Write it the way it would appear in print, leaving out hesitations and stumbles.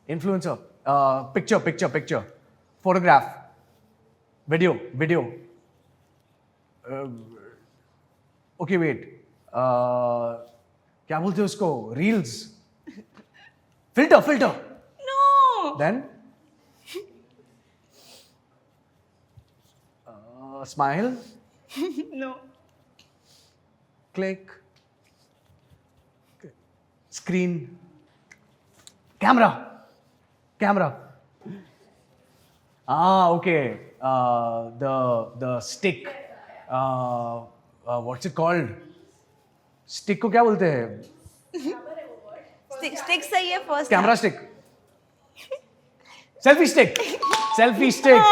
Influencer. Picture. Photograph. Video. Okay, wait. क्या बोलते हैं उसको? Reels. Filter. No. Then? Smile. No. Click. Screen. Camera. Okay. The stick. What's it called? Stick को क्या बोलते हैं? Stick सही है first. Camera stick. Selfie stick.